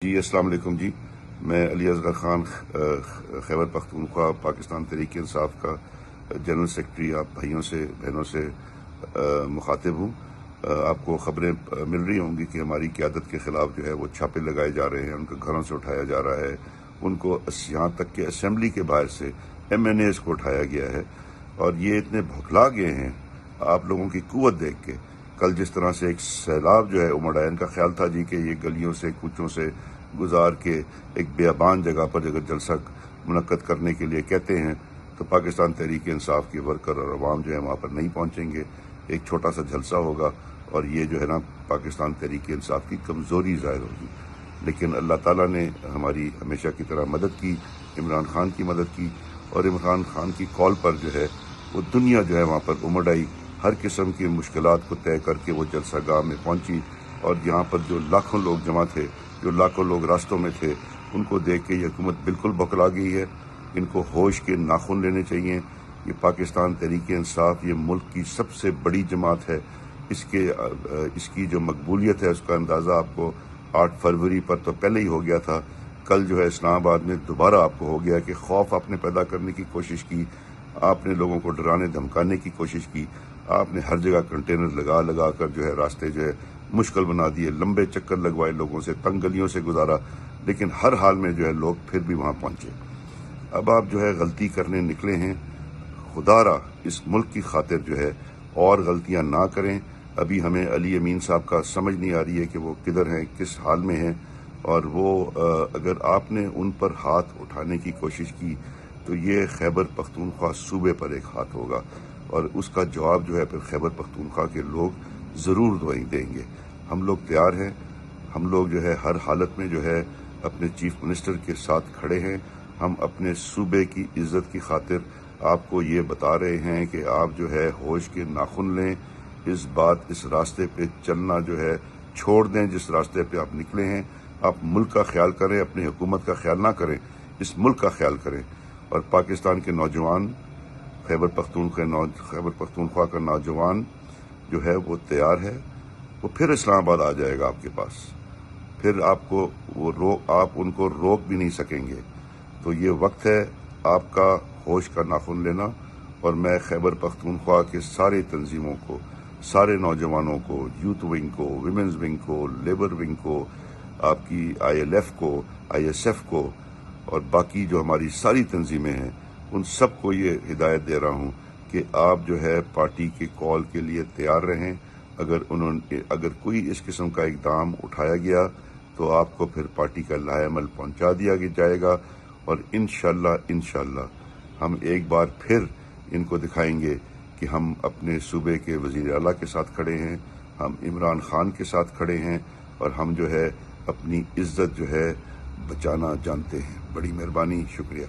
جی السلام علیکم جی. میں علی اصغر خان خیبر پختونخوا پاکستان تحریک انصاف کا جنرل سیکرٹری آپ بھائیوں سے بہنوں سے مخاطب ہوں. آپ کو خبریں مل رہی ہوں گی کہ ہماری قیادت کے خلاف جو ہے وہ چھاپے لگائے جا رہے ہیں، ان کو گھروں سے اٹھایا جا رہا ہے، ان کو یہاں تک کہ اسمبلی کے باہر سے MNAs کو اٹھایا گیا ہے. اور یہ اتنے بھکلا گئے ہیں آپ لوگوں کی قوت دیکھ کے. کل جس طرح سے ایک سیلاب جو ہے امڑ آیا، ان کا خیال تھا جی کہ یہ گلیوں سے کوچوں سے گزار کے ایک بیابان جگہ پر اگر جلسہ منعقد کرنے کے لیے کہتے ہیں تو پاکستان تحریک انصاف کے ورکر اور عوام جو ہے وہاں پر نہیں پہنچیں گے. ایک چھوٹا سا جلسہ ہوگا اور یہ جو ہے نا پاکستان تحریک انصاف کی کمزوری ظاہر ہوگی. لیکن اللہ تعالیٰ نے ہماری ہمیشہ کی طرح مدد کی، عمران خان کی مدد کی، اور عمران خان کی کال پر جو ہے وہ دنیا جو ہے وہاں پر امڑ آئی. ہر قسم کی مشکلات کو طے کر کے وہ جلسہ گاہ میں پہنچی، اور یہاں پر جو لاکھوں لوگ جمع تھے، جو لاکھوں لوگ راستوں میں تھے، ان کو دیکھ کے یہ حکومت بالکل بوکھلا گئی ہے. ان کو ہوش کے ناخن لینے چاہیے. یہ پاکستان تحریک انصاف یہ ملک کی سب سے بڑی جماعت ہے. اس کی جو مقبولیت ہے اس کا اندازہ آپ کو 8 فروری پر تو پہلے ہی ہو گیا تھا. کل جو ہے اسلام آباد میں دوبارہ آپ کو ہو گیا کہ خوف آپ نے پیدا کرنے کی کوشش کی، آپ نے لوگوں کو ڈرانے دھمکانے کی کوشش کی، آپ نے ہر جگہ کنٹینر لگا لگا کر جو ہے راستے جو ہے مشکل بنا دیے، لمبے چکر لگوائے، لوگوں سے تنگ گلیوں سے گزارا. لیکن ہر حال میں جو ہے لوگ پھر بھی وہاں پہنچے. اب آپ جو ہے غلطی کرنے نکلے ہیں، خدا را اس ملک کی خاطر جو ہے اور غلطیاں نہ کریں. ابھی ہمیں علی امین صاحب کا سمجھ نہیں آ رہی ہے کہ وہ کدھر ہیں، کس حال میں ہیں. اور وہ اگر آپ نے ان پر ہاتھ اٹھانے کی کوشش کی تو یہ خیبر پختونخوا صوبے پر ایک ہاتھ ہوگا، اور اس کا جواب جو ہے پھر خیبر پختونخوا کے لوگ ضرور دیں گے. ہم لوگ تیار ہیں. ہم لوگ جو ہے ہر حالت میں جو ہے اپنے چیف منسٹر کے ساتھ کھڑے ہیں. ہم اپنے صوبے کی عزت کی خاطر آپ کو یہ بتا رہے ہیں کہ آپ جو ہے ہوش کے ناخن لیں. اس راستے پہ چلنا جو ہے چھوڑ دیں جس راستے پہ آپ نکلے ہیں. آپ ملک کا خیال کریں، اپنی حکومت کا خیال نہ کریں، اس ملک کا خیال کریں. اور پاکستان کے نوجوان، خیبر پختونخوا کا نوجوان جو ہے وہ تیار ہے. وہ پھر اسلام آباد آ جائے گا آپ کے پاس. پھر آپ ان کو روک بھی نہیں سکیں گے. تو یہ وقت ہے آپ کا ہوش کا ناخن لینا. اور میں خیبر پختونخوا کے سارے تنظیموں کو، سارے نوجوانوں کو، یوتھ ونگ کو، ویمنز ونگ کو، لیبر ونگ کو، آپ کی ILF کو، ISF کو، اور باقی جو ہماری ساری تنظیمیں ہیں، ان سب کو یہ ہدایت دے رہا ہوں کہ آپ جو ہے پارٹی کے کال کے لیے تیار رہیں. اگر کوئی اس قسم کا اقدام اٹھایا گیا تو آپ کو پھر پارٹی کا لائحہ عمل پہنچا دیا جائے گا. اور انشاءاللہ ہم ایک بار پھر ان کو دکھائیں گے کہ ہم اپنے صوبے کے وزیر اعلیٰ کے ساتھ کھڑے ہیں، ہم عمران خان کے ساتھ کھڑے ہیں، اور ہم جو ہے اپنی عزت جو ہے بچانا جانتے ہیں. بڑی مہربانی، شکریہ.